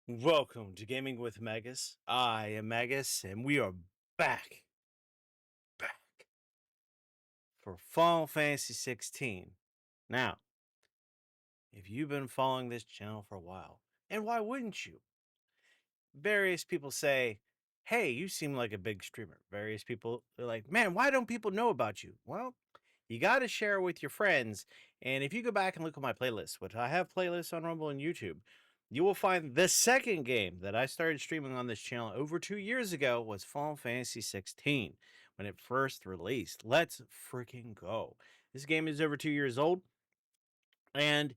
Welcome to Gaming with Magus. I am Magus, and we are back for Final Fantasy XVI. Now, if you've been following this channel for a while, and why wouldn't you? Various people say, hey, you seem like a big streamer. Various people are like, man, why don't people know about you? Well, you got to share it with your friends. And if you go back and look at my playlist, which I have playlists on Rumble and YouTube, you will find the second game that I started streaming on this channel over 2 years ago was Final Fantasy 16 when it first released. Let's freaking go. This game is over 2 years old, and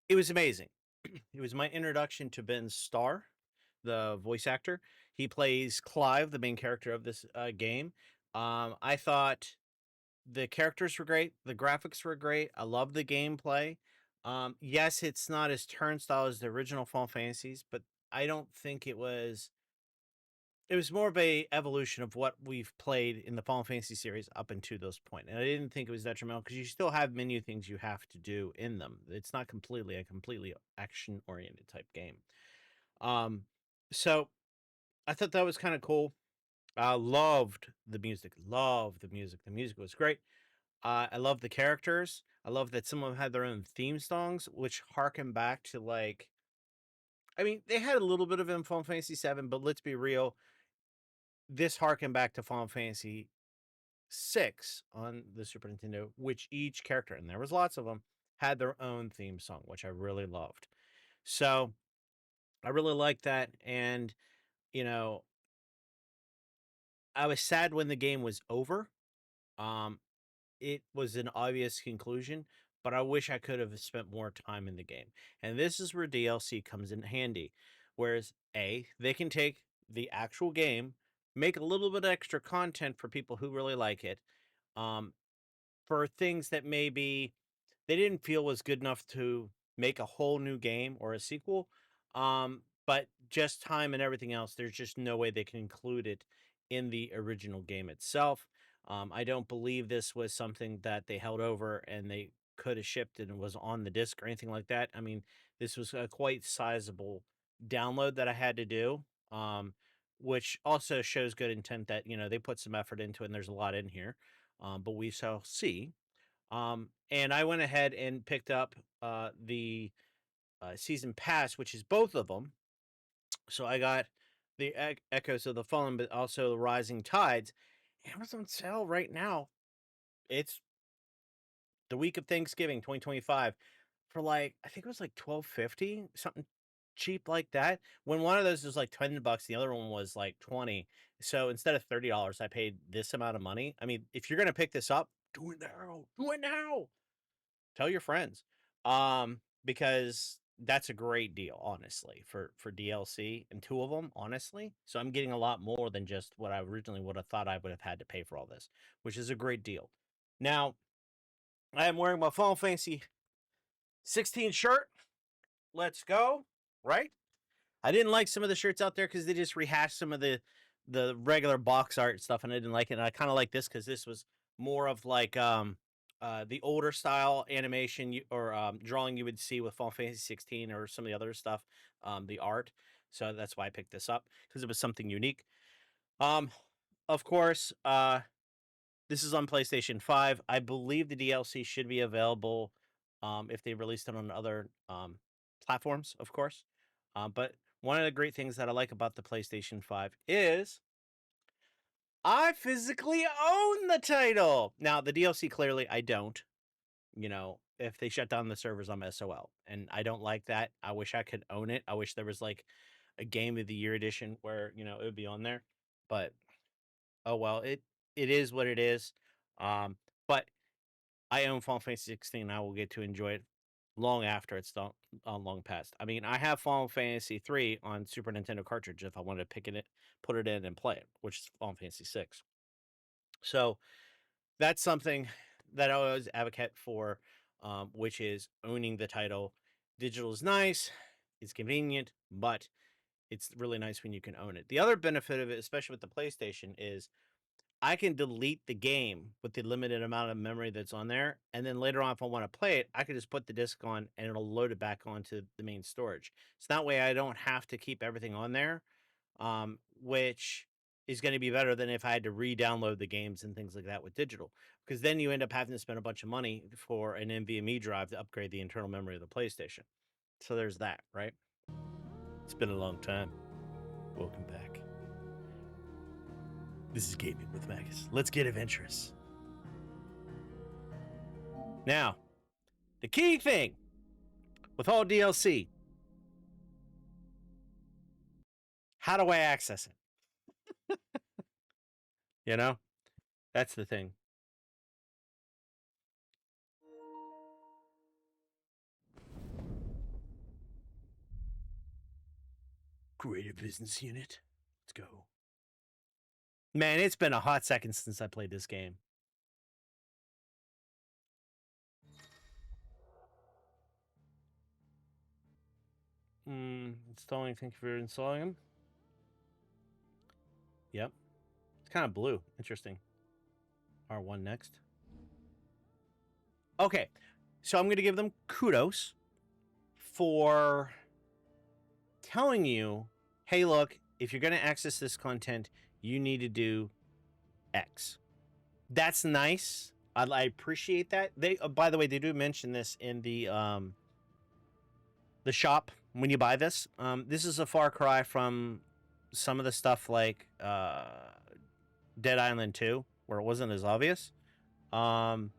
it was amazing. It was my introduction to Ben Starr, the voice actor. He plays Clive, the main character of this game. I thought the characters were great. The graphics were great. I love the gameplay. Yes, it's not as turnstile as the original Final Fantasies, but I don't think it was. It was more of a evolution of what we've played in the Final Fantasy series up until this point, and I didn't think it was detrimental because you still have menu things you have to do in them. It's not completely action oriented type game. Um, so I thought that was kind of cool. I loved the music. Loved the music. The music was great. I love the characters. I love that some of them had their own theme songs, which harken back to like. I mean, they had a little bit of it in Final Fantasy VII, but let's be real. This harkened back to Final Fantasy VI on the Super Nintendo, which each character, and there was lots of them, had their own theme song, which I really loved. So I really liked that, and you know, I was sad when the game was over. Um, it was an obvious conclusion, but I wish I could have spent more time in the game. And this is where DLC comes in handy. Whereas they can take the actual game, make a little bit extra content for people who really like it, um, for things that maybe they didn't feel was good enough to make a whole new game or a sequel. But just time and everything else, there's just no way they can include it in the original game itself. I don't believe this was something that they held over and they could have shipped and was on the disc or anything like that. I mean, this was a quite sizable download that I had to do, which also shows good intent that, they put some effort into it and there's a lot in here. But we shall see. And I went ahead and picked up the season pass, which is both of them. So I got the Echoes of the Fallen, but also the Rising Tides. And it was on sale right now. It's the week of Thanksgiving 2025 for like, I think it was like 12.50, something cheap like that. When one of those was like $10, the other one was like 20. So instead of $30, I paid this amount of money. I mean, if you're gonna pick this up, do it now. Do it now. Tell your friends. Because that's a great deal, honestly, for DLC and two of them, honestly. So I'm getting a lot more than just what I originally would have thought I would have had to pay for all this, which is a great deal. Now, I am wearing my Final Fantasy 16 shirt. Let's go. Right? I didn't like some of the shirts out there because they just rehashed some of the regular box art stuff, and I didn't like it. And I kind of like this because this was more of like the older style animation or drawing you would see with Final Fantasy 16 or some of the other stuff, the art. So that's why I picked this up because it was something unique. Um, of course, this is on PlayStation 5. I believe the DLC should be available if they released it on other platforms, of course. But one of the great things that I like about the PlayStation 5 is I physically own the title. Now, the DLC clearly I don't. If they shut down the servers, I'm SOL. And I don't like that. I wish I could own it. I wish there was like a Game of the Year edition where, it would be on there. But oh well, it is what it is. But I own Final Fantasy 16 and I will get to enjoy it long after it's long past. I mean, I have Final Fantasy 3 on Super Nintendo cartridge if I wanted to put it in and play it, which is Final Fantasy 6. So that's something that I always advocate for, which is owning the title. Digital is nice, it's convenient, but it's really nice when you can own it. The other benefit of it, especially with the PlayStation, is I can delete the game with the limited amount of memory that's on there, and then later on, if I want to play it, I can just put the disc on, and it'll load it back onto the main storage. So that way, I don't have to keep everything on there, which is going to be better than if I had to re-download the games and things like that with digital, because then you end up having to spend a bunch of money for an NVMe drive to upgrade the internal memory of the PlayStation. So there's that, right? It's been a long time. Welcome back. This is Gaming with Magus. Let's get adventurous. Now, the key thing with all DLC, how do I access it? You know, that's the thing. Creative Business Unit. Let's go. Man, it's been a hot second since I played this game. Installing. Thank you for installing them. Yep. It's kind of blue. Interesting. R1 next. Okay. So I'm going to give them kudos for telling you, hey, look, if you're going to access this content, you need to do X. That's nice. I appreciate that. They, by the way, they do mention this in the shop when you buy this. This is a far cry from some of the stuff like Dead Island 2, where it wasn't as obvious. You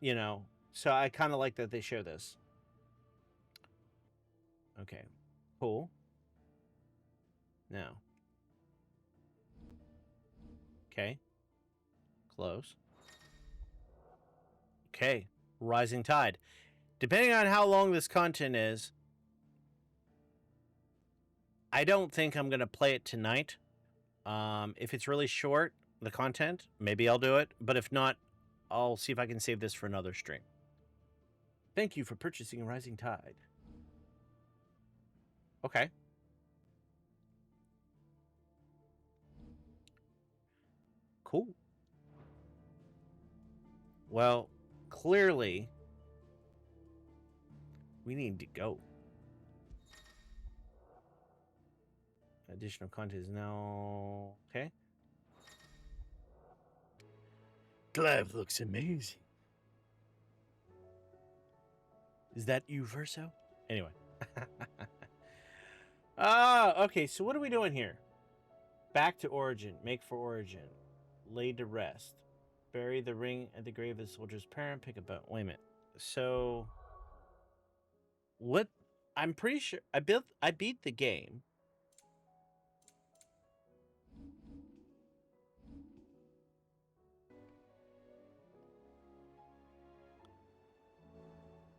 know, so I kind of like that they show this. Okay, cool. Now, okay, close. Okay, Rising Tide. Depending on how long this content is, I don't think I'm going to play it tonight. If it's really short, the content, maybe I'll do it. But if not, I'll see if I can save this for another stream. Thank you for purchasing Rising Tide. Okay. Cool. Well, clearly, we need to go. Additional content is now... Okay. Clive looks amazing. Is that you, Verso? Anyway. Okay, so what are we doing here? Back to Origin. Make for Origin. Laid to rest. Bury the ring at the grave of the soldier's parent. Pick a bone. Wait a minute. So... What? I'm pretty sure... I beat the game.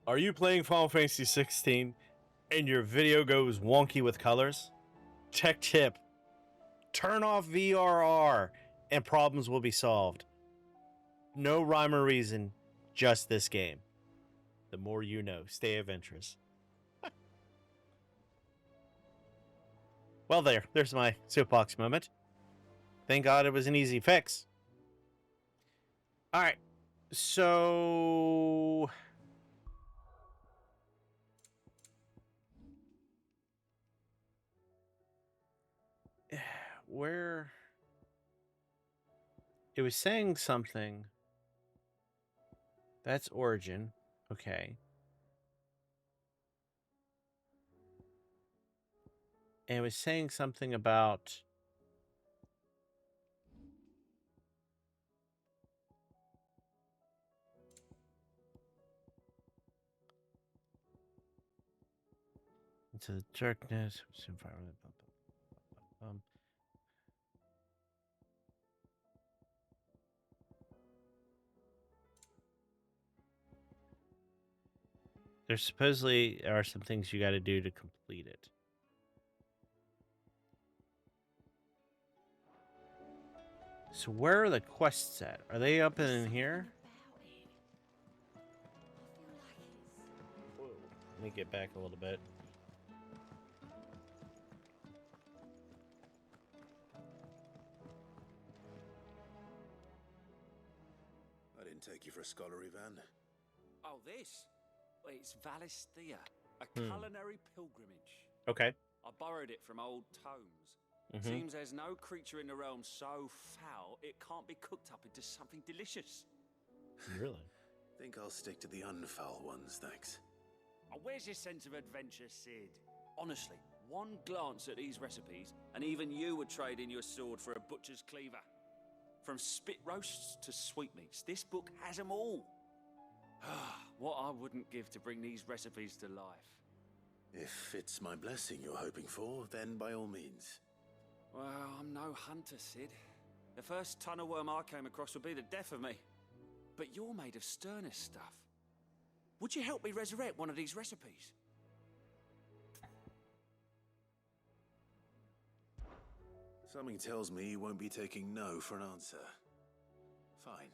Are you playing Final Fantasy 16 and your video goes wonky with colors? Tech tip. Turn off VRR and problems will be solved. No rhyme or reason, just this game. The more you know. Stay adventurous. Well, there's my soapbox moment. Thank God it was an easy fix. All right. So... Where... It was saying something. That's Origin. Okay. And it was saying something about... Into the darkness. There supposedly are some things you got to do to complete it. So where are the quests at? Are they up in here? Whoa. Let me get back a little bit. take you for a scholar, Ivan. Oh, this? Well, it's Valisthea, a culinary pilgrimage. Okay. I borrowed it from old tomes. Seems there's no creature in the realm so foul it can't be cooked up into something delicious. Really? Think I'll stick to the unfoul ones, thanks. Oh, where's your sense of adventure, Sid? Honestly, one glance at these recipes, and even you would trade in your sword for a butcher's cleaver. From spit roasts to sweetmeats, this book has them all. What I wouldn't give to bring these recipes to life. If it's my blessing you're hoping for, then by all means. Well, I'm no hunter, Sid. The first tunnel worm I came across would be the death of me. But you're made of sterner stuff. Would you help me resurrect one of these recipes? Something tells me you won't be taking no for an answer. Fine,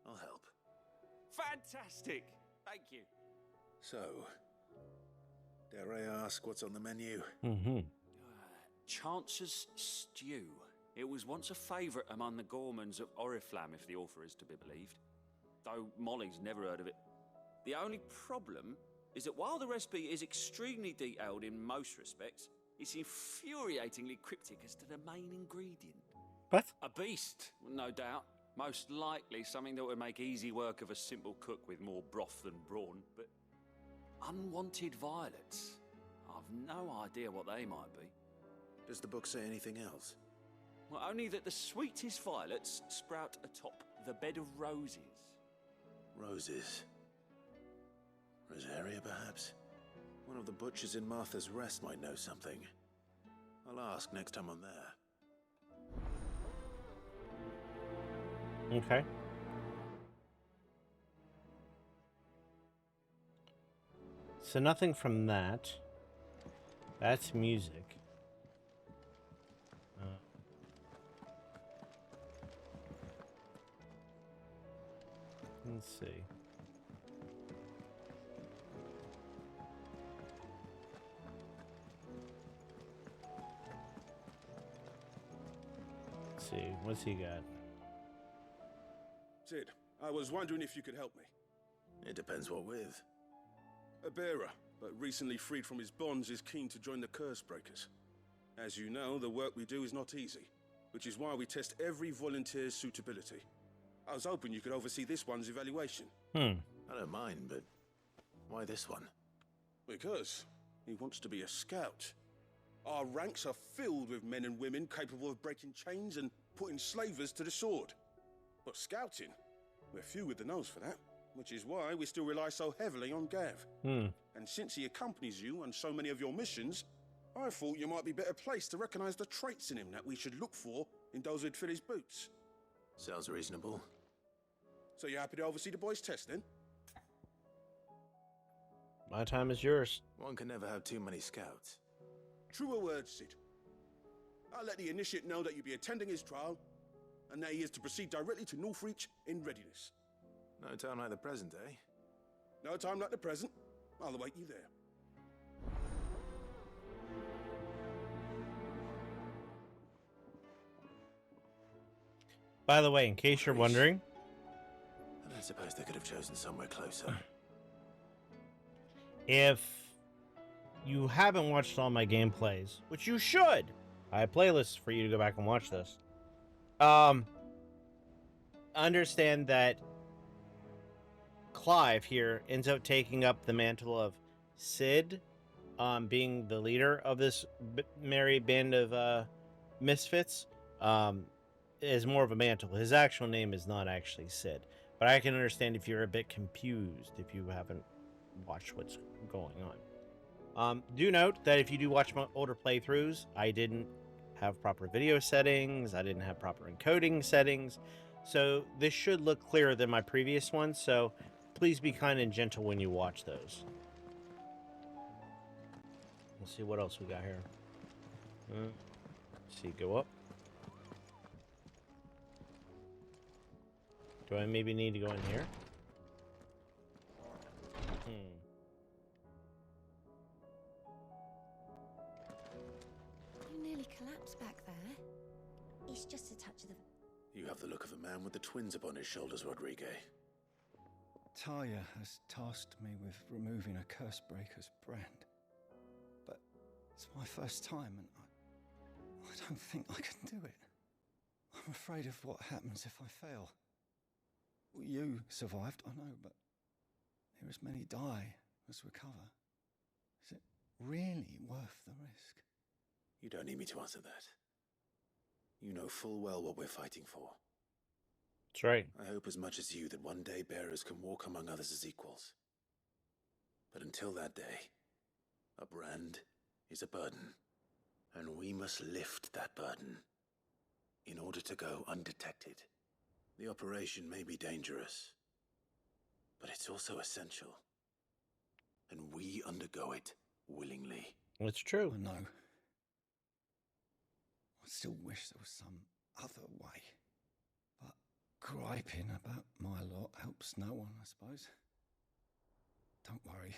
I'll help. Fantastic! Thank you. So, dare I ask what's on the menu? Chance's Stew. It was once a favourite among the gourmands of Oriflamme, if the author is to be believed. Though Molly's never heard of it. The only problem is that while the recipe is extremely detailed in most respects, it's infuriatingly cryptic as to the main ingredient. What? A beast, no doubt. Most likely something that would make easy work of a simple cook with more broth than brawn, but unwanted violets. I've no idea what they might be. Does the book say anything else? Well, only that the sweetest violets sprout atop the bed of roses. Roses. Rosaria, perhaps? One of the butchers in Martha's Rest might know something. I'll ask next time I'm there. Okay. So nothing from that. That's music. Let's see. Let's see. What's he got? Sid, I was wondering if you could help me. It depends what with. A bearer, but recently freed from his bonds, is keen to join the Curse Breakers. As you know, the work we do is not easy, which is why we test every volunteer's suitability. I was hoping you could oversee this one's evaluation. I don't mind, but why this one? Because he wants to be a scout. Our ranks are filled with men and women capable of breaking chains and putting slavers to the sword. But scouting, we're few with the nose for that, which is why we still rely so heavily on Gav. And since he accompanies you on so many of your missions, I thought you might be better placed to recognize the traits in him that we should look for in those who'd fill his boots. Sounds reasonable. So you're happy to oversee the boys' test, then? My time is yours. One can never have too many scouts. Truer words, Sid. I'll let the initiate know that you'll be attending his trial, and that he is to proceed directly to Northreach in readiness. No time like the present, eh? No time like the present. I'll await you there. By the way, in case you're wondering, I don't suppose they could have chosen somewhere closer. if you haven't watched all my gameplays, which you should, I have playlists for you to go back and watch this. Understand that Clive here ends up taking up the mantle of Sid, being the leader of this merry band of misfits. Is more of a mantle. His actual name is not actually Sid, but I can understand if you're a bit confused if you haven't watched what's going on. Do note that if you do watch my older playthroughs, I didn't have proper video settings, I didn't have proper encoding settings, so this should look clearer than my previous ones, so please be kind and gentle when you watch those. Let's see what else we got here. Let's see, go up. Do I maybe need to go in here? You nearly collapsed back there. It's just a touch of the... You have the look of a man with the twins upon his shoulders, Rodrigue. Talia has tasked me with removing a Cursebreaker's brand. But it's my first time, and I don't think I can do it. I'm afraid of what happens if I fail. You survived, I know, but here as many die as recover. Is it really worth the risk? You don't need me to answer that. You know full well what we're fighting for. That's right. I hope as much as you that one day bearers can walk among others as equals. But until that day, a brand is a burden, and we must lift that burden in order to go undetected. The operation may be dangerous, but it's also essential, and we undergo it willingly. It's true. I know. I still wish there was some other way. But griping about my lot helps no one, I suppose. Don't worry.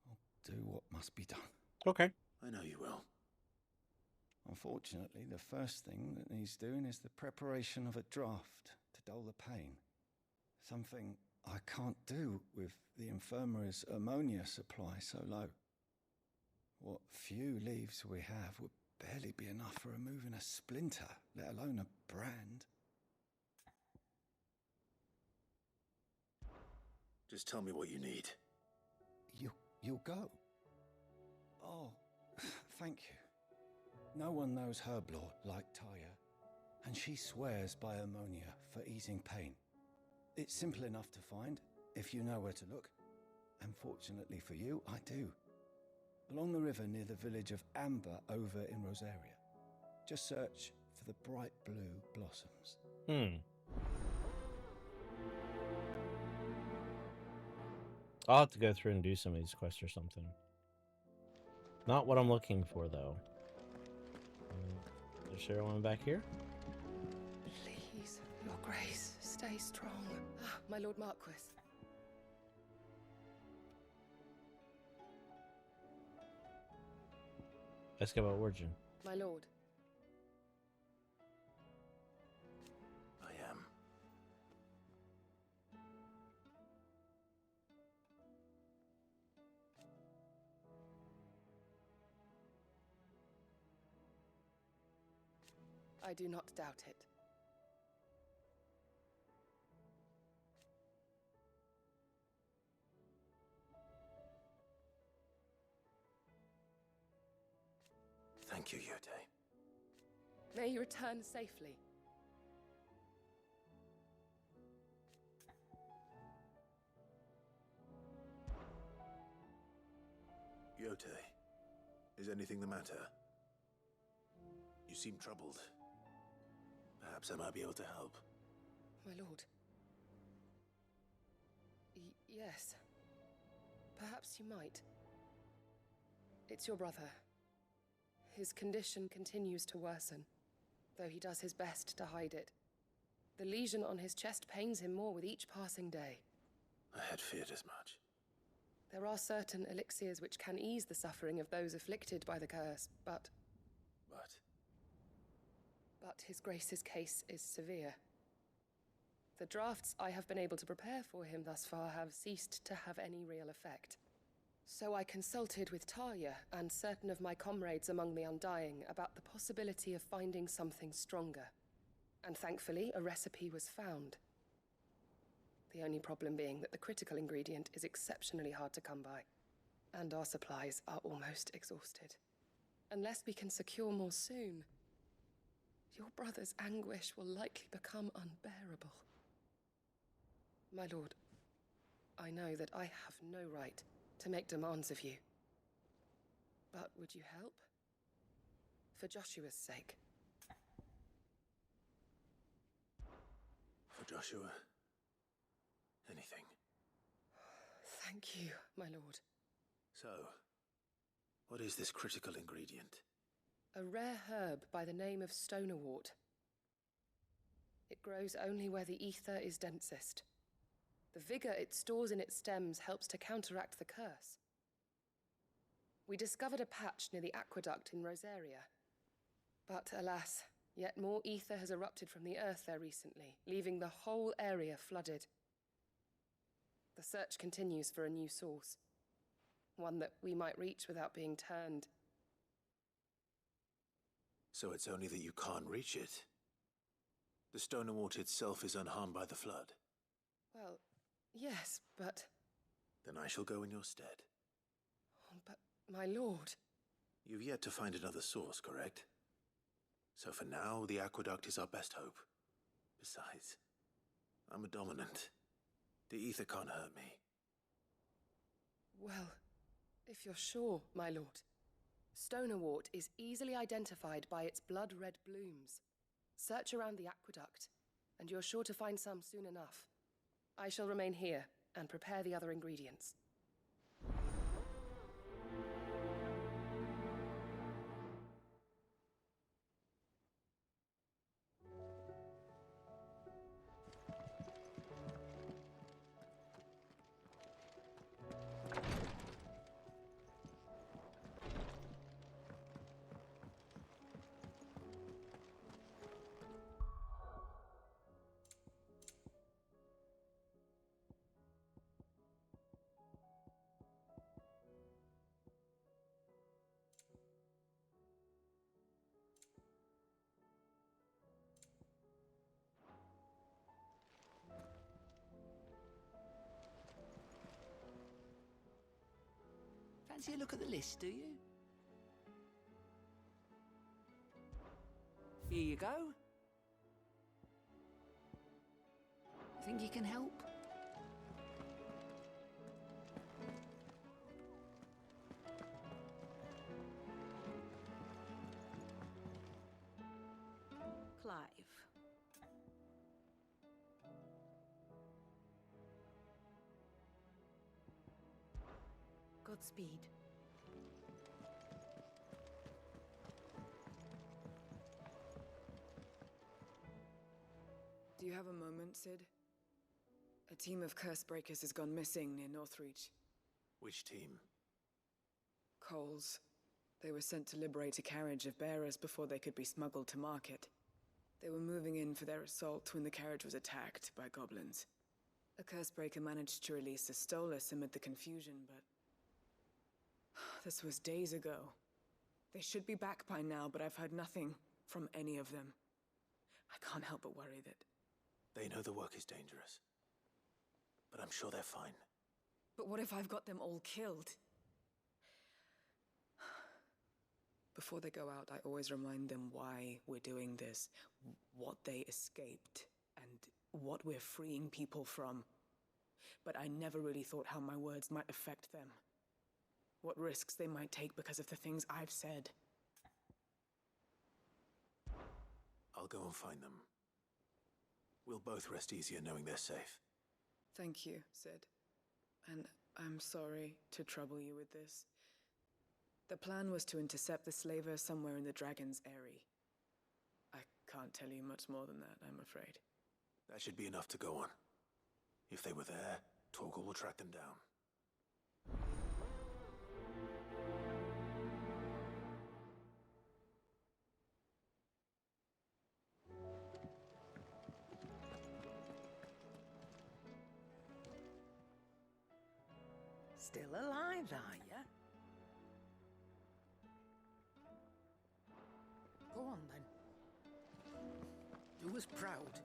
I'll do what must be done. Okay. I know you will. Unfortunately, the first thing that needs doing is the preparation of a draft to dull the pain. Something I can't do with the infirmary's ammonia supply so low. What few leaves we have would barely be enough for removing a splinter, let alone a brand. Just tell me what you need. You'll go? Oh, thank you. No one knows herb lore like Taya, and she swears by ammonia for easing pain. It's simple enough to find, if you know where to look. And fortunately for you, I do. Along the river near the village of Amber over in Rosaria. Just search for the bright blue blossoms. I'll have to go through and do some of these quests or something. Not what I'm looking for, though. Is there one back here? Please, your grace, stay strong. Ah, my lord Marquis. Ask about origin. My lord. I am. I do not doubt it. Thank you, Yote. May you return safely. Yote, is anything the matter? You seem troubled. Perhaps I might be able to help. My lord. Yes. Perhaps you might. It's your brother. His condition continues to worsen, though he does his best to hide it. The lesion on his chest pains him more with each passing day. I had feared as much. There are certain elixirs which can ease the suffering of those afflicted by the curse, but his grace's case is severe. The drafts I have been able to prepare for him thus far have ceased to have any real effect. So I consulted with Talia and certain of my comrades among the Undying about the possibility of finding something stronger. And thankfully, a recipe was found. The only problem being that the critical ingredient is exceptionally hard to come by, and our supplies are almost exhausted. Unless we can secure more soon, your brother's anguish will likely become unbearable. My lord, I know that I have no right to make demands of you. But would you help? For Joshua's sake. For Joshua, anything. Thank you, my lord. So, what is this critical ingredient? A rare herb by the name of stonerwort. It grows only where the ether is densest. The vigor it stores in its stems helps to counteract the curse. We discovered a patch near the aqueduct in Rosaria. But alas, yet more ether has erupted from the earth there recently, leaving the whole area flooded. The search continues for a new source. One that we might reach without being turned. So it's only that you can't reach it. The stone and water itself is unharmed by the flood. Well, yes, but... Then I shall go in your stead. But, my lord... You've yet to find another source, correct? So for now, the aqueduct is our best hope. Besides, I'm a dominant. The ether can't hurt me. Well, if you're sure, my lord. Stonewort is easily identified by its blood-red blooms. Search around the aqueduct, and you're sure to find some soon enough. I shall remain here and prepare the other ingredients. Fancy a look at the list, do you? Here you go. Think you can help? Clive. Godspeed. Do you have a moment, Sid? A team of curse breakers has gone missing near Northreach. Which team? Coles. They were sent to liberate a carriage of bearers before they could be smuggled to market. They were moving in for their assault when the carriage was attacked by goblins. A curse breaker managed to release a Stolas amid the confusion, but... this was days ago. They should be back by now, but I've heard nothing from any of them. I can't help but worry that... They know the work is dangerous. But I'm sure they're fine. But what if I've got them all killed? Before they go out, I always remind them why we're doing this, what they escaped, and what we're freeing people from. But I never really thought how my words might affect them. What risks they might take because of the things I've said. I'll go and find them. We'll both rest easier knowing they're safe. Thank you, Sid. And I'm sorry to trouble you with this. The plan was to intercept the slaver somewhere in the Dragon's Eyrie. I can't tell you much more than that, I'm afraid. That should be enough to go on. If they were there, Torgal will track them down. Still alive, are ya? Go on, then. Do us proud.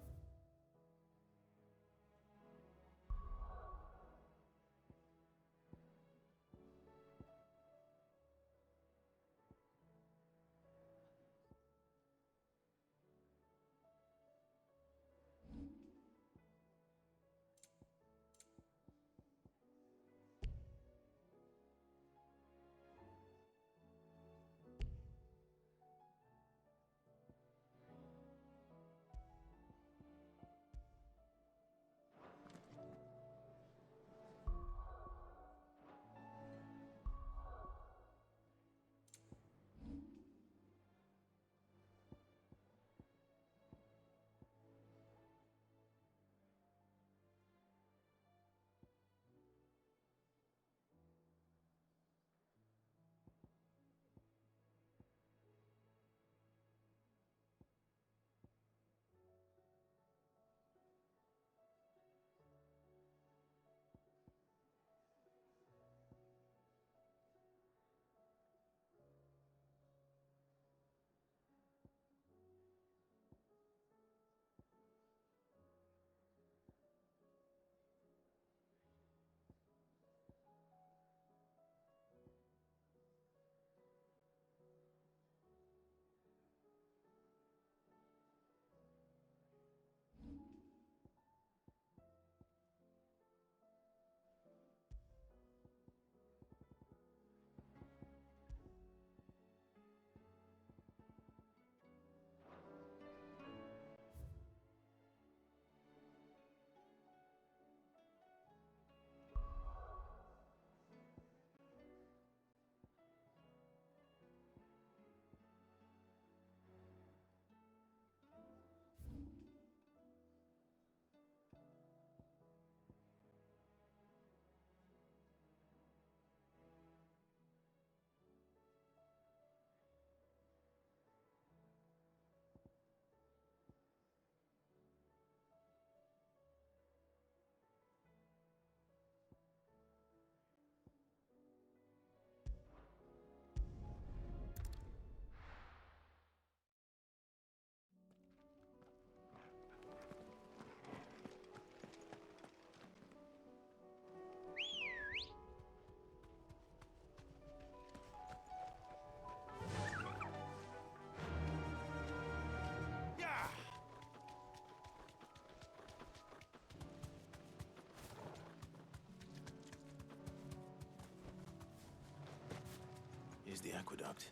use the aqueduct.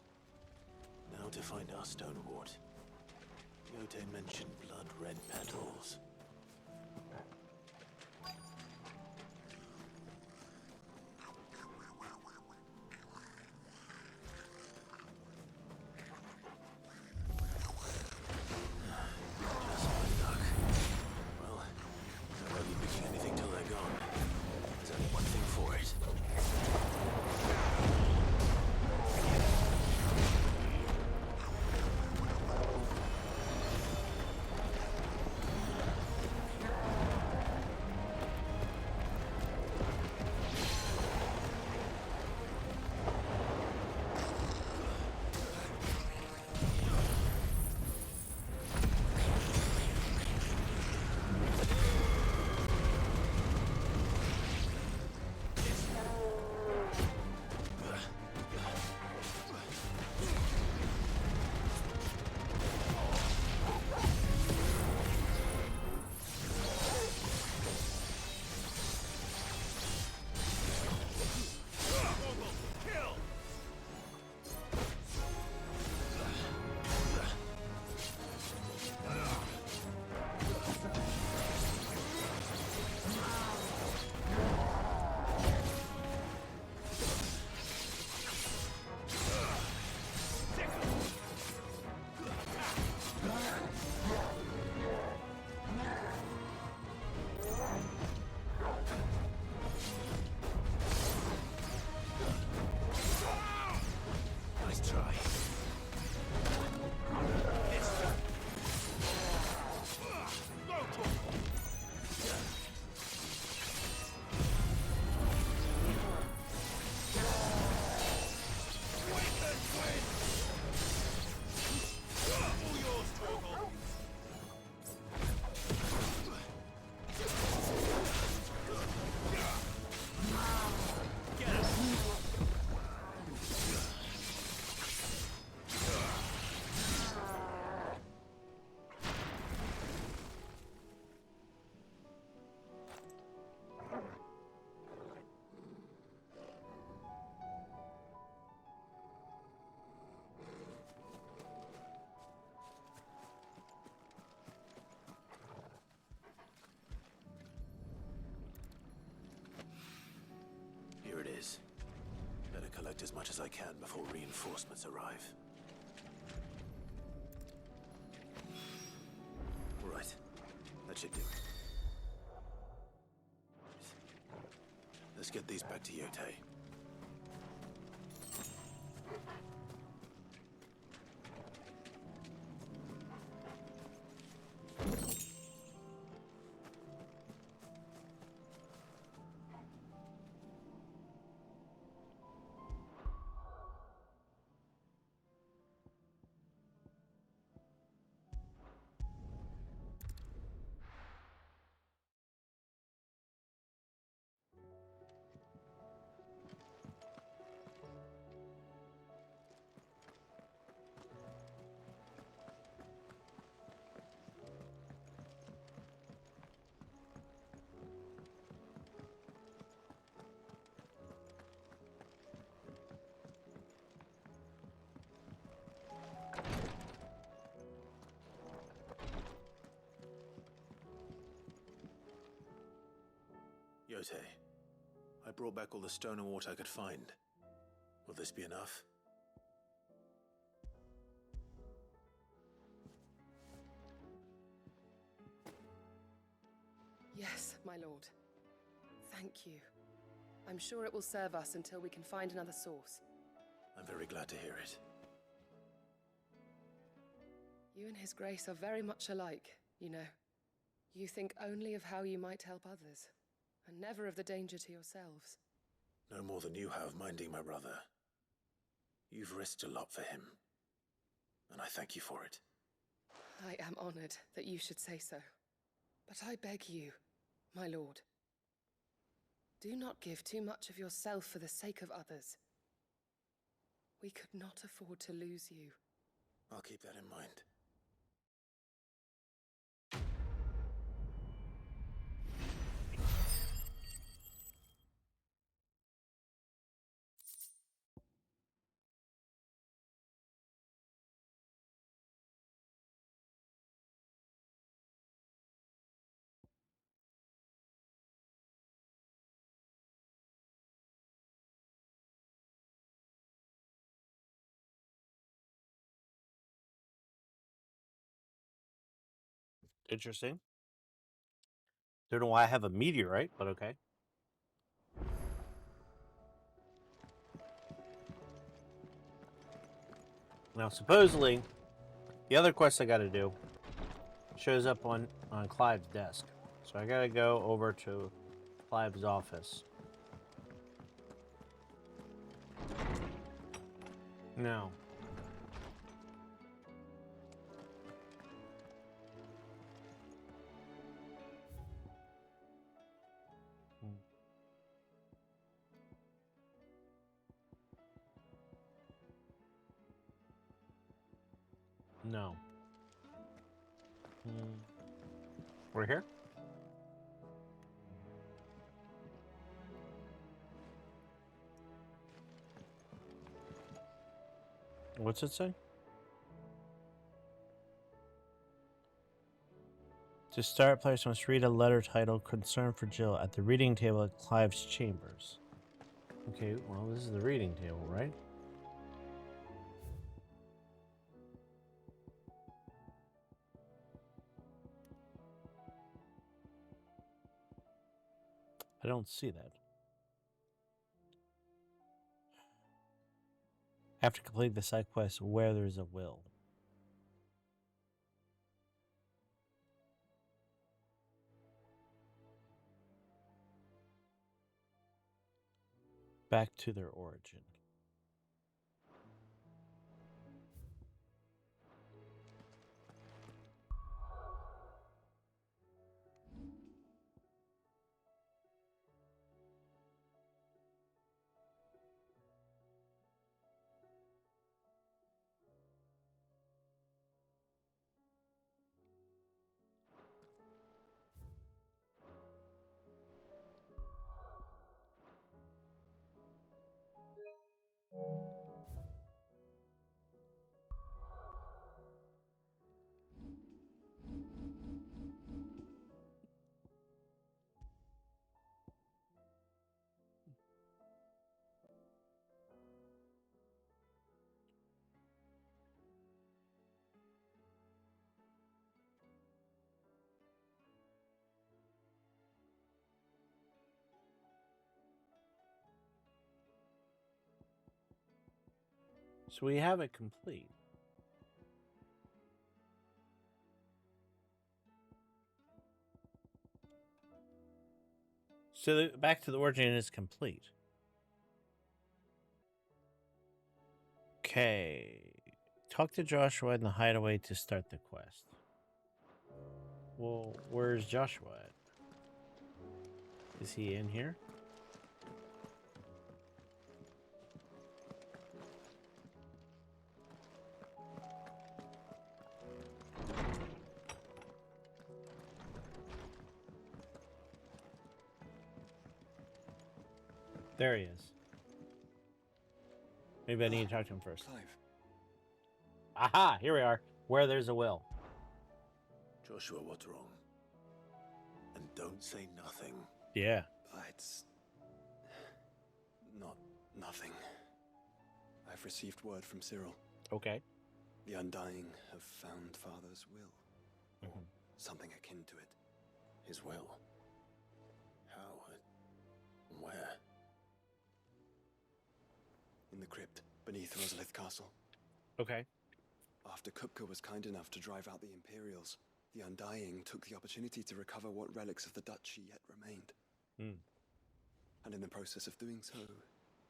Now to find our stonewort. Yote mentioned blood-red petals. Just my luck. Well, I won't be picking anything till they're gone. There's only one thing for it. Nice try. Here it is. Better collect as much as I can before reinforcements arrive. All right. That should do it. Let's get these back to Yote. Yote, I brought back all the stone and water I could find. Will this be enough? Yes, my lord. Thank you. I'm sure it will serve us until we can find another source. I'm very glad to hear it. You and His Grace are very much alike, you know. You think only of how you might help others, and never of the danger to yourselves. No more than you have minding my brother. You've risked a lot for him, and I thank you for it. I am honored that you should say so. But I beg you, my lord, do not give too much of yourself for the sake of others. We could not afford to lose you. I'll keep that in mind. Interesting. Don't know why I have a meteorite, but okay. Now, supposedly, the other quest I got to do shows up on Clive's desk. So I got to go over to Clive's office. No. No. We're here? What's it say? To start, players must read a letter titled Concern for Jill at the reading table at Clive's chambers. Okay, well, this is the reading table, right? I don't see that. After completing the side quest, where there's a will. Back to their origin. So we have it complete. So back to the origin is complete. Okay. Talk to Joshua in the hideaway to start the quest. Well, where's Joshua at? Is he in here? There he is. Maybe I need to talk to him first. Clive. Aha! Here we are. Where there's a will. Joshua, what's wrong? And don't say nothing. Yeah. It's not nothing. I've received word from Cyril. Okay. The Undying have found Father's will. Or something akin to it. His will? How? Where? In the crypt, beneath Rosalith Castle. Okay. After Kupka was kind enough to drive out the Imperials, the Undying took the opportunity to recover what relics of the duchy yet remained. And in the process of doing so,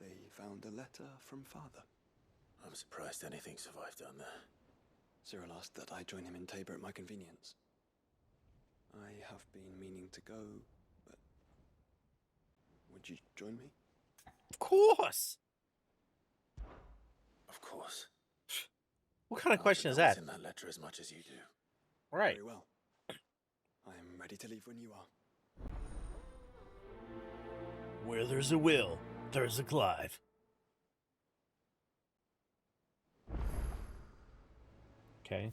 they found a letter from Father. I'm surprised anything survived down there. Cyril asked that I join him in Tabor at my convenience. I have been meaning to go, but would you join me? Of course! Of course. What kind of question is that? In that letter as much as you do. Right. Very well. I am ready to leave when you are. Where there's a will, there's a Clive. Okay.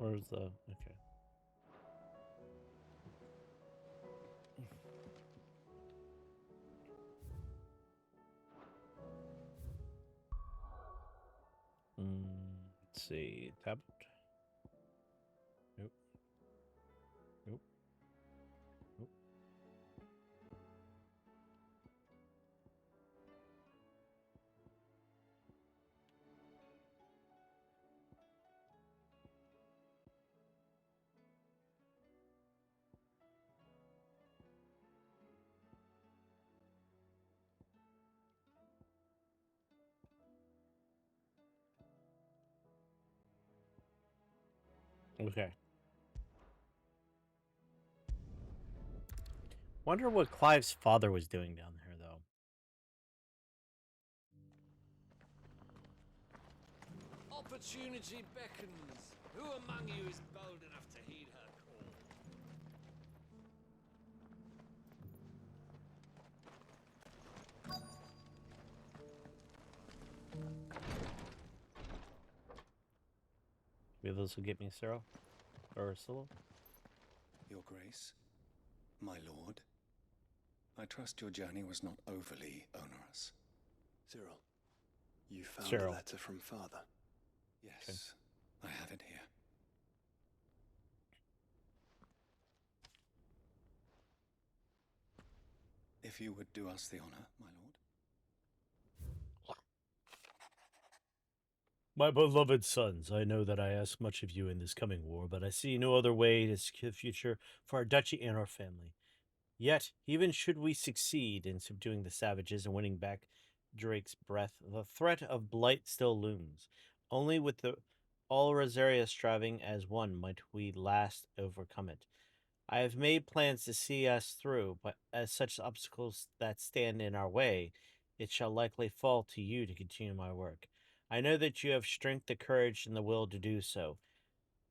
Where's the... Okay. Let's see. Tablet. Nope. Nope. Nope. Okay. Wonder what Clive's father was doing down there, though. Opportunity beckons. Who among you is bold enough to heed her call? Maybe this will get me Cyril or Silo. Your Grace, my lord, I trust your journey was not overly onerous. Cyril, you found Cyril. a letter from Father? Yes, Okay. I have it here. If you would do us the honor, my lord. My beloved sons, I know that I ask much of you in this coming war, but I see no other way to secure the future for our duchy and our family. Yet, even should we succeed in subduing the savages and winning back Drake's breath, the threat of blight still looms. Only with all Rosaria striving as one might we last overcome it. I have made plans to see us through, but as such obstacles that stand in our way, it shall likely fall to you to continue my work. I know that you have strength, the courage, and the will to do so.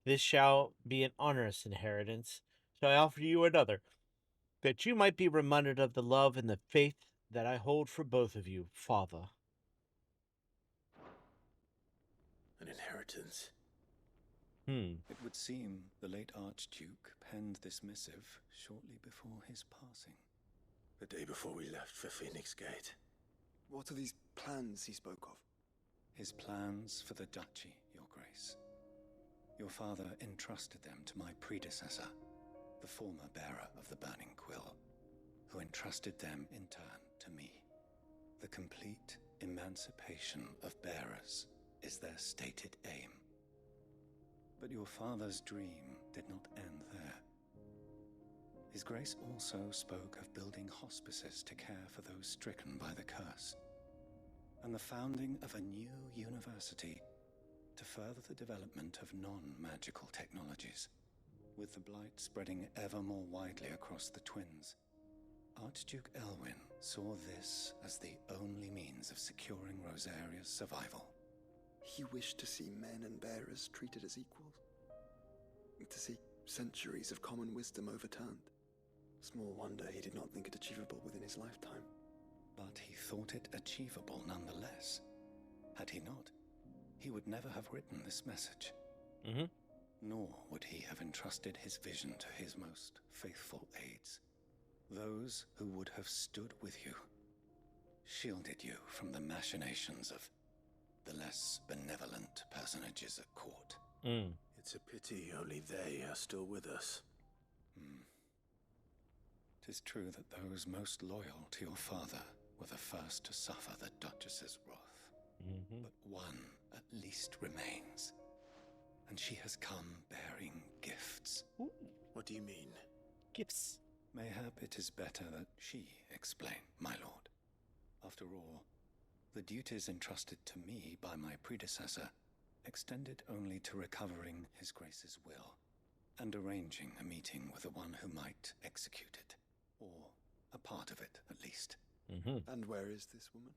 This shall be an onerous inheritance, so I offer you another, that you might be reminded of the love and the faith that I hold for both of you, Father. An inheritance. It would seem the late Archduke penned this missive shortly before his passing. The day before we left for Phoenix Gate. What are these plans he spoke of? His plans for the duchy, Your Grace. Your father entrusted them to my predecessor, the former bearer of the Burning Quill, who entrusted them in turn to me. The complete emancipation of bearers is their stated aim. But your father's dream did not end there. His Grace also spoke of building hospices to care for those stricken by the curse, and the founding of a new university to further the development of non-magical technologies. With the blight spreading ever more widely across the twins, Archduke Elwyn saw this as the only means of securing Rosaria's survival. He wished to see men and bearers treated as equals. To see centuries of common wisdom overturned. Small wonder he did not think it achievable within his lifetime. But he thought it achievable nonetheless. Had he not, he would never have written this message. Nor would he have entrusted his vision to his most faithful aides, those who would have stood with you, shielded you from the machinations of the less benevolent personages at court. It's a pity only they are still with us. 'Tis true that those most loyal to your father were the first to suffer the Duchess's wrath. But one at least remains, and she has come bearing gifts. What do you mean? Gifts. Mayhap it is better that she explain, my lord. After all, the duties entrusted to me by my predecessor extended only to recovering His Grace's will and arranging a meeting with the one who might execute it, or a part of it at least. And where is this woman?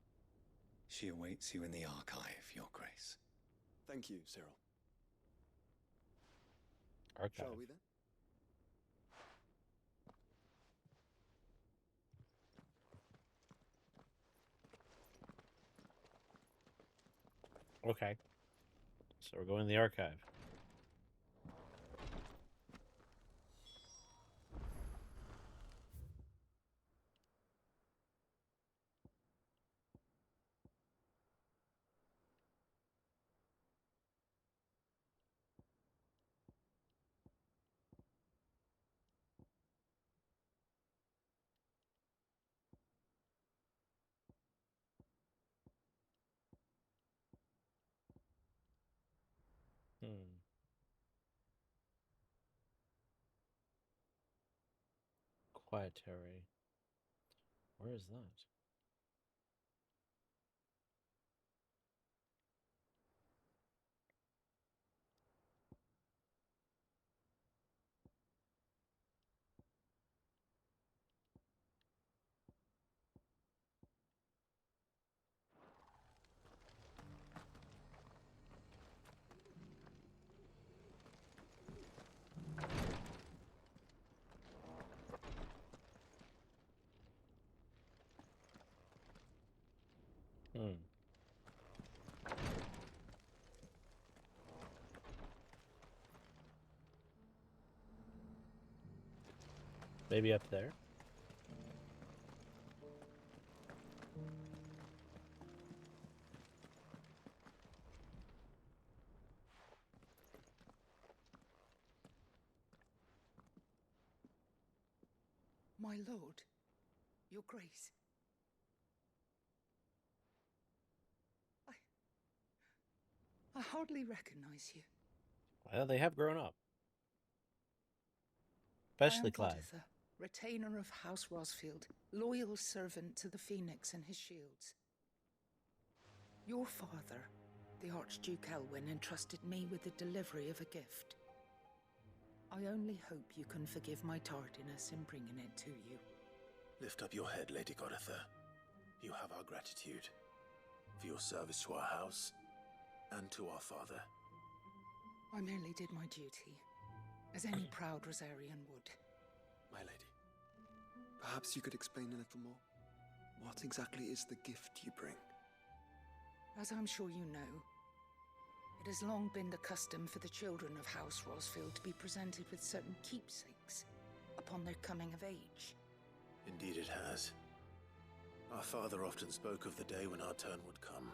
She awaits you in the archive, Your Grace. Thank you, Cyril. Archive. Shall we then? Okay. So we're going to the archive. Quietary. Where is that? Hmm. Maybe up there? My lord, your grace. I hardly recognize you. Well, they have grown up. I Especially am Clive. Goditha, retainer of House Rosfield, loyal servant to the Phoenix and his shields. Your father, the Archduke Elwyn, entrusted me with the delivery of a gift. I only hope you can forgive my tardiness in bringing it to you. Lift up your head, Lady Goditha. You have our gratitude for your service to our house and to our father. I merely did my duty, as any proud Rosarian would. My lady, perhaps you could explain a little more? What exactly is the gift you bring? As I'm sure you know, it has long been the custom for the children of House Rosfield to be presented with certain keepsakes upon their coming of age. Indeed it has. Our father often spoke of the day when our turn would come.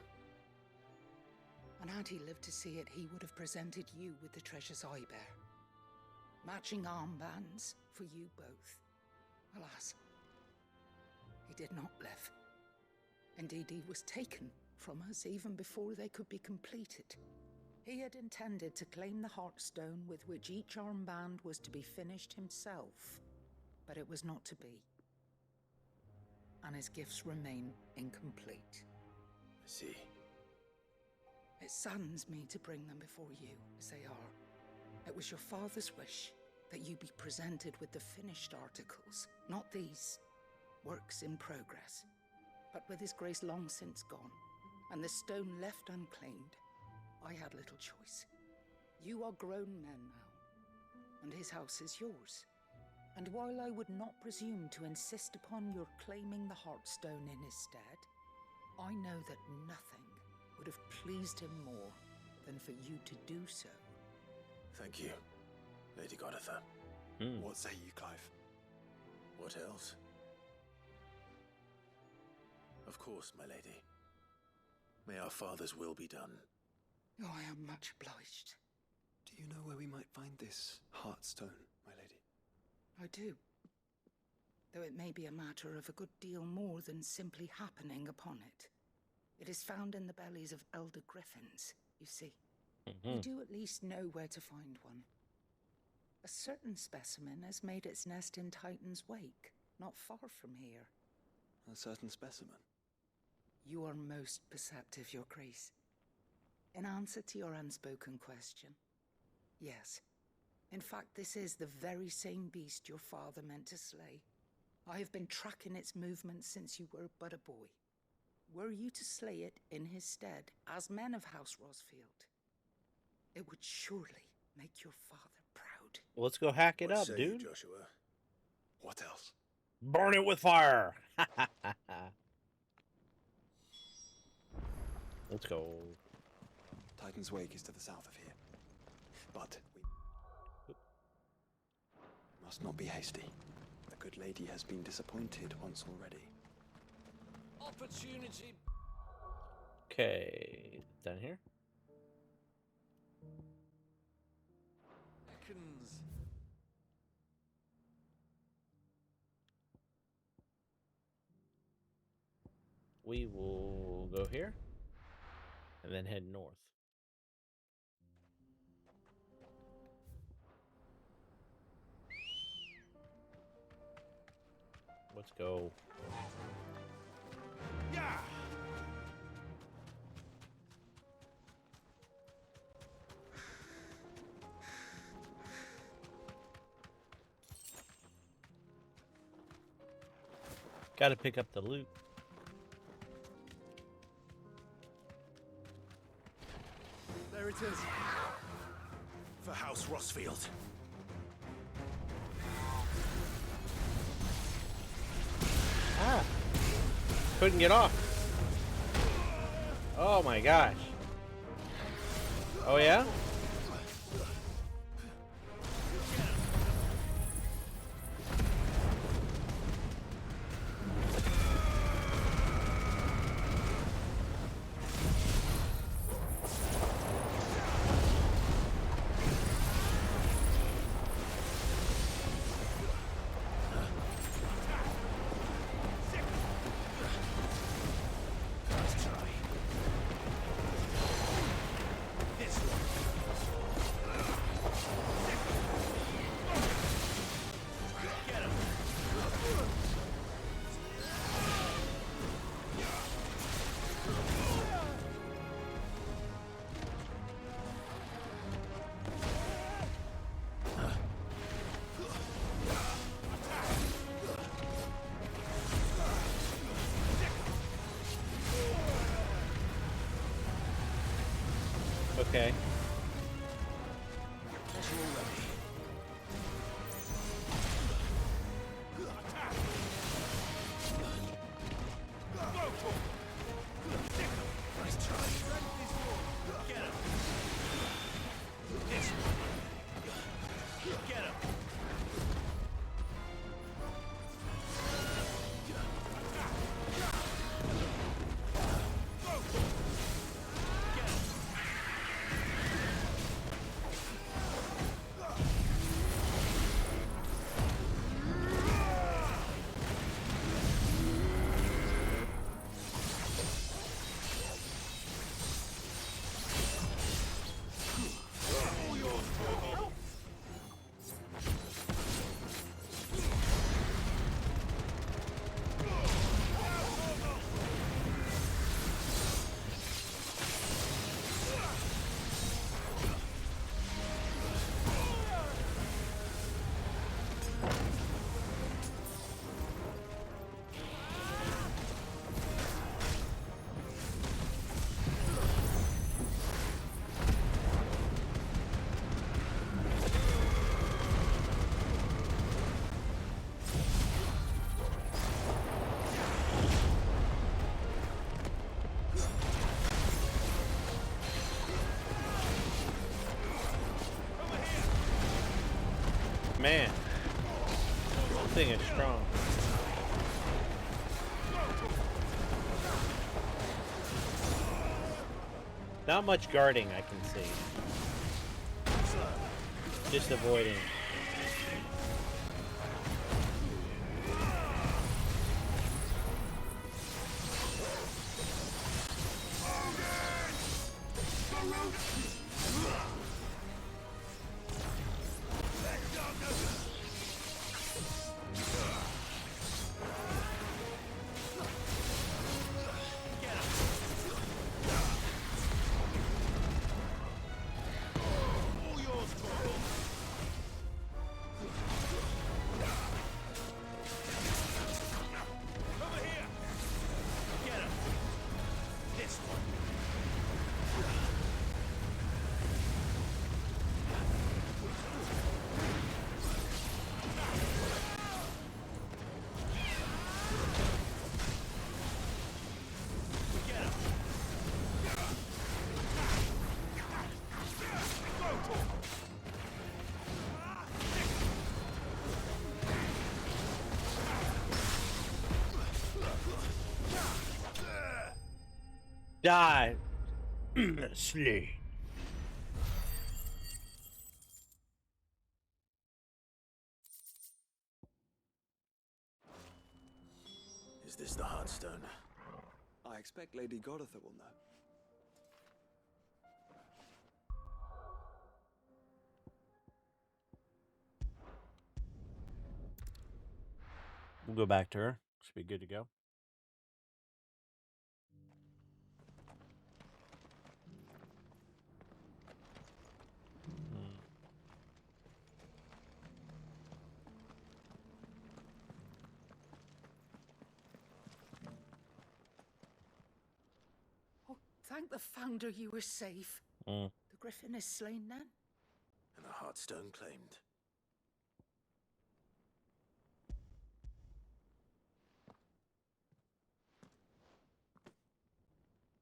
And had he lived to see it, he would have presented you with the treasures I bear. Matching armbands for you both. Alas, he did not live. Indeed, he was taken from us even before they could be completed. He had intended to claim the Heartstone with which each armband was to be finished himself, but it was not to be. And his gifts remain incomplete. I see. It saddens me to bring them before you, as they are. It was your father's wish that you be presented with the finished articles, not these works in progress. But with his grace long since gone, and the stone left unclaimed, I had little choice. You are grown men now, and his house is yours. And while I would not presume to insist upon your claiming the Heartstone in his stead, I know that nothing would have pleased him more than for you to do so. Thank you, Lady Goditha. What say you, Clive? What else? Of course, my lady. May our father's will be done. Oh, I am much obliged. Do you know where we might find this Heartstone, my lady? I do. Though it may be a matter of a good deal more than simply happening upon it. It is found in the bellies of elder griffins, you see. We do at least know where to find one. A certain specimen has made its nest in Titan's Wake, not far from here. A certain specimen? You are most perceptive, Your Grace. In answer to your unspoken question, yes. In fact, this is the very same beast your father meant to slay. I have been tracking its movements since you were but a boy. Were you to slay it in his stead, as men of House Rosfield, it would surely make your father proud. Let's go hack it What up, say dude. you, Joshua? What else? Burn it with fire. Let's go. Titan's Wake is to the south of here. But we must not be hasty. The good lady has been disappointed once already. Opportunity. Okay, down here. Seconds. We will go here and then head north. Let's go. Yeah. Got to pick up the loot. There it is. For House Rossfield. Ah. Couldn't get off. Oh my gosh. Oh yeah? Okay. Man, that thing is strong. Not much guarding I can see. Just avoiding. Die. Slay. Is this the Heartstone? I expect Lady Godotha will know. We'll go back to her. Should be good to go. Oh, thank the Founder you were safe. The Griffin is slain then? And the Heartstone claimed.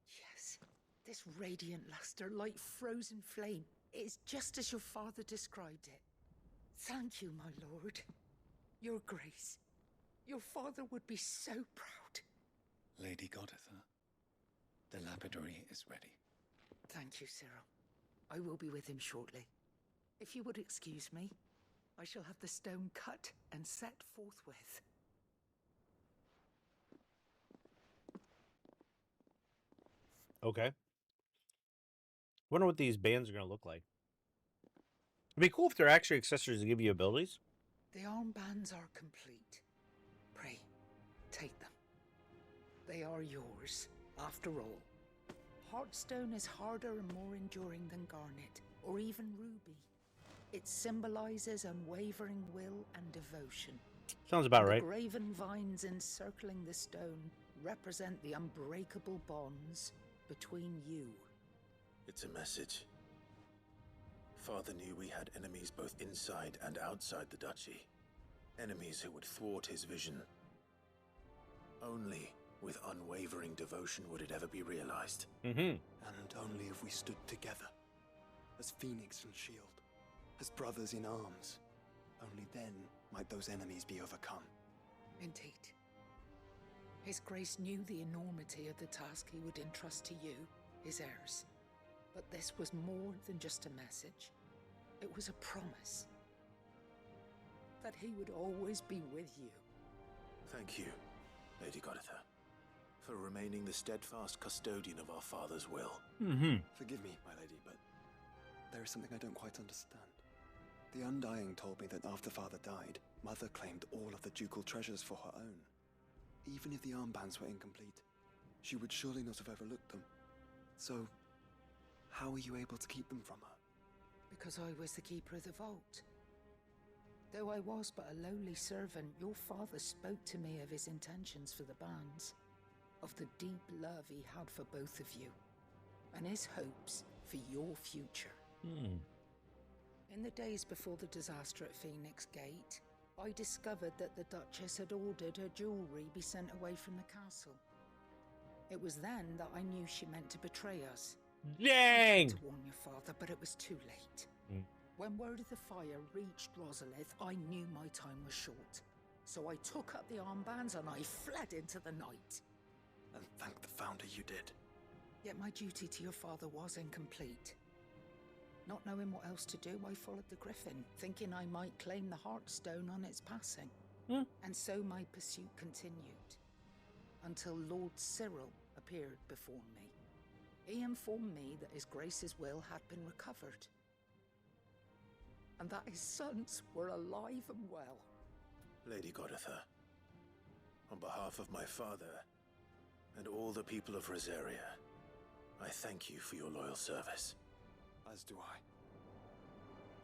Yes, this radiant luster like frozen flame. It is just as your father described it. Thank you, my lord. Your grace. Your father would be so proud. Lady Goditha, the lapidary is ready. Thank you, Cyril. I will be with him shortly. If you would excuse me, I shall have the stone cut and set forthwith. Okay. Wonder what these bands are going to look like. It'd be cool if they're actually accessories to give you abilities. The armbands are complete. Pray, take them. They are yours, after all. Heartstone is harder and more enduring than garnet, or even ruby. It symbolizes unwavering will and devotion. Sounds about The right. graven vines encircling the stone represent the unbreakable bonds between you. It's a message. Father knew we had enemies both inside and outside the duchy. Enemies who would thwart his vision. Only with unwavering devotion would it ever be realized. And only if we stood together, as Phoenix and Shield, as brothers in arms. Only then might those enemies be overcome. Indeed. His Grace knew the enormity of the task he would entrust to you, his heirs. But this was more than just a message. It was a promise. That he would always be with you. Thank you, Lady Goditha, for remaining the steadfast custodian of our father's will. Forgive me, my lady, but there is something I don't quite understand. The Undying told me that after Father died, Mother claimed all of the ducal treasures for her own. Even if the armbands were incomplete, she would surely not have overlooked them. So, how were you able to keep them from her? Because I was the keeper of the vault. Though I was but a lowly servant, your father spoke to me of his intentions for the bands, of the deep love he had for both of you, and his hopes for your future. In the days before the disaster at Phoenix Gate, I discovered that the Duchess had ordered her jewelry be sent away from the castle. It was then that I knew she meant to betray us. Dang! I tried to warn your father, but it was too late. When word of the fire reached Rosalith, I knew my time was short. So I took up the armbands and I fled into the night. And thank the Founder you did. Yet my duty to your father was incomplete. Not knowing what else to do, I followed the Griffin, thinking I might claim the Heartstone on its passing. And so my pursuit continued, until Lord Cyril appeared before me. He informed me that his Grace's will had been recovered, and that his sons were alive and well. Lady Goditha, on behalf of my father and all the people of Rosaria, I thank you for your loyal service. As do I.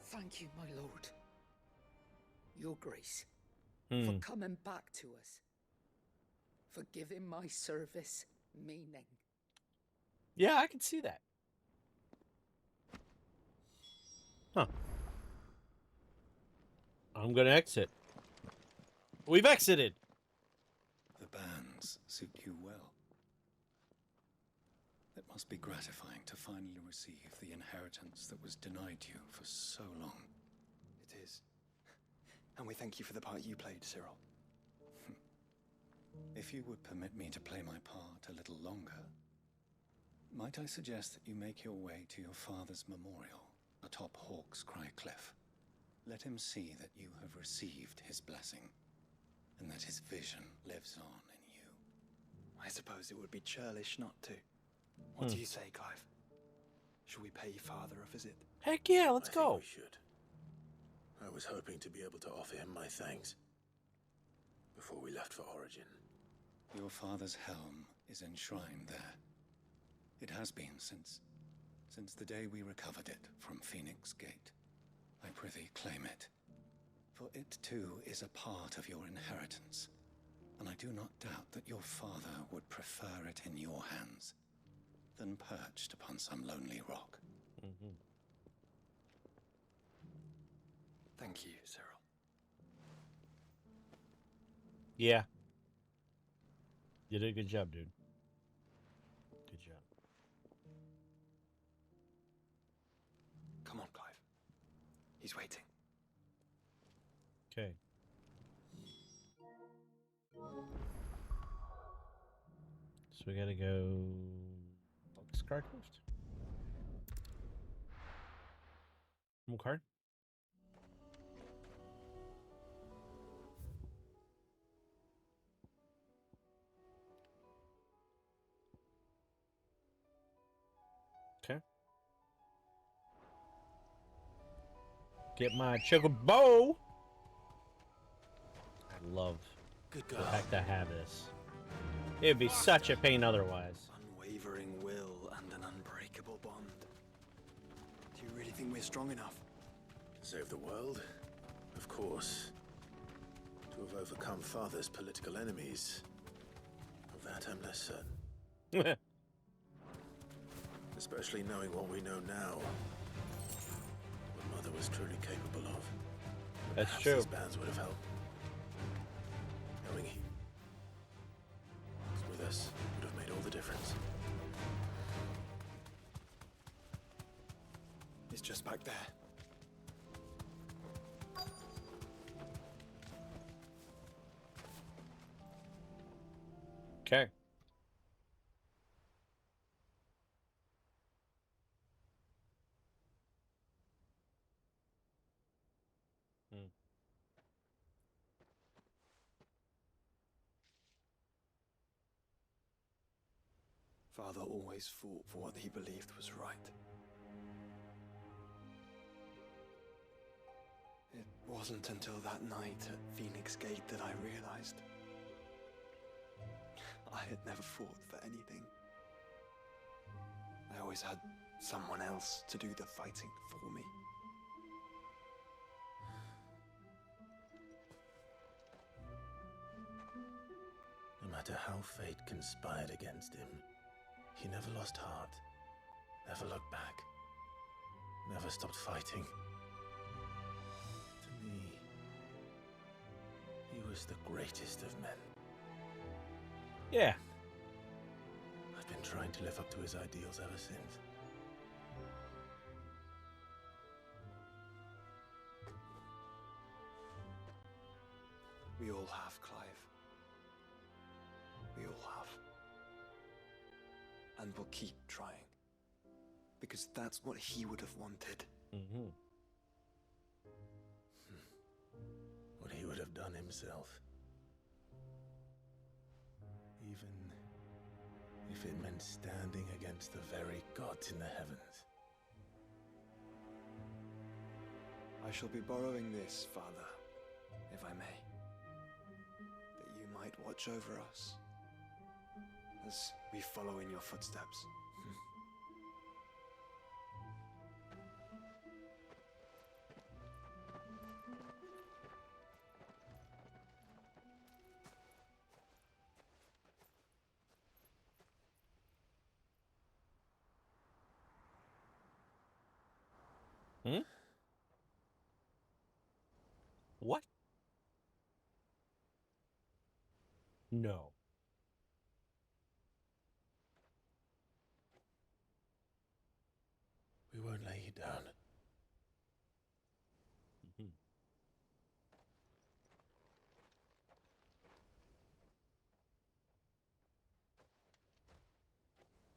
Thank you, my lord. Your Grace, for coming back to us. For giving my service meaning. Yeah, I can see that. I'm gonna exit. We've exited. The bands suit you well. It must be gratifying to finally receive the inheritance that was denied you for so long. It is. And we thank you for the part you played, Cyril. If you would permit me to play my part a little longer, might I suggest that you make your way to your father's memorial atop Hawk's Cry Cliff? Let him see that you have received his blessing, and that his vision lives on in you. I suppose it would be churlish not to. What do you say, Clive? Should we pay Father a visit? Heck yeah, let's I go. think we should. I was hoping to be able to offer him my thanks. before we left for Origin. Your father's helm is enshrined there. It has been since the day we recovered it from Phoenix Gate. I prithee claim it, for it too is a part of your inheritance, and I do not doubt that your father would prefer it in your hands than perched upon some lonely rock. Mm-hmm. Thank you, Cyril. Yeah. You did a good job, dude. Good job. Come on, Clive. He's waiting. Okay. So we gotta go Boxcraft. One card. Okay. Get my chocobo. I love Good the girl. fact I have this. It'd be such a pain otherwise. Unwavering will and an unbreakable bond. Do you really think we're strong enough? Save the world? Of course. To have overcome Father's political enemies. Of that I'm less certain. Especially knowing what we know now. What Mother was truly capable of. That's Perhaps true. these bands would have helped. Knowing he was with us would have made all the difference. It's just back there. Okay. Father always fought for what he believed was right. It wasn't until that night at Phoenix Gate that I realized I had never fought for anything. I always had someone else to do the fighting for me. No matter how fate conspired against him, he never lost heart, never looked back, never stopped fighting. To me, he was the greatest of men. Yeah. I've been trying to live up to his ideals ever since. We all have, Clive. We all have. And we'll keep trying. Because that's what he would have wanted. Mm-hmm. What he would have done himself. Even if it meant standing against the very gods in the heavens. I shall be borrowing this, Father, if I may. That you might watch over us as we follow in your footsteps. Hmm? What? No. We won't lay you down. Mm-hmm.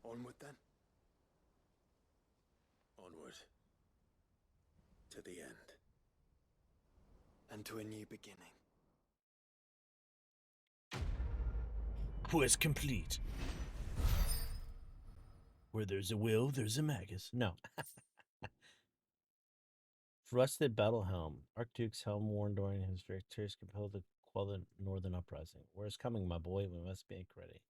Onward then. Onward. To the end. And to a new beginning. Quest complete. Where there's a will, there's a magus. No. Rusted battle helm. Archduke's helm worn during his victories compelled the Quell the Northern Uprising. Where's coming, my boy? We must make ready.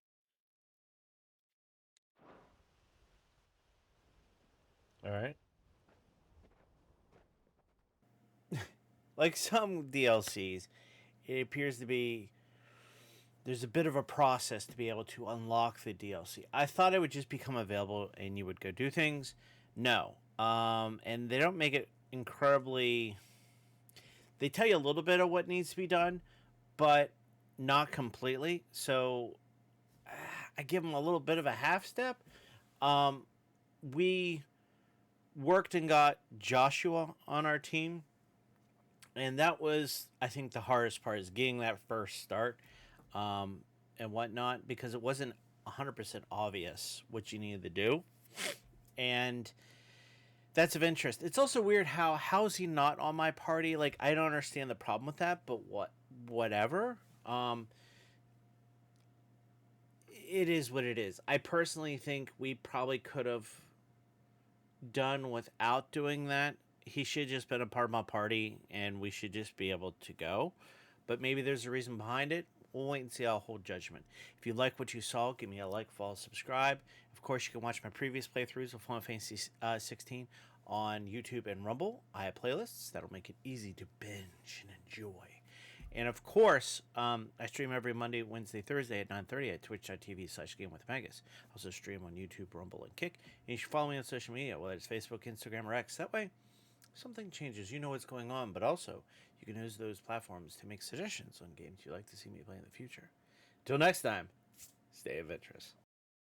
All right. Like some DLCs, it appears to be there's a bit of a process to be able to unlock the DLC. I thought it would just become available and you would go do things. No. And they don't make it incredibly. They tell you a little bit of what needs to be done, but not completely. So I give them a little bit of a half step. We worked and got Joshua on our team, and that was, I think, the hardest part is getting that first start, and whatnot, because it wasn't 100% obvious what you needed to do, and that's of interest. It's also weird how is he not on my party? Like, I don't understand the problem with that, but whatever. It is what it is. I personally think we probably could have done without doing that. He should have just been a part of my party, and we should just be able to go. But maybe there's a reason behind it. We'll wait and see. I'll hold judgment. If you like what you saw, give me a like, follow, subscribe. Of course, you can watch my previous playthroughs of Final Fantasy 16 on YouTube and Rumble. I have playlists that'll make it easy to binge and enjoy. And of course, I stream every Monday, Wednesday, Thursday at 9:30 at twitch.tv/GameWithMagus. I also stream on YouTube, Rumble, and Kick. And you should follow me on social media, whether it's Facebook, Instagram, or X. That way, something changes, you know what's going on. But also, you can use those platforms to make suggestions on games you'd like to see me play in the future. Till next time, stay adventurous.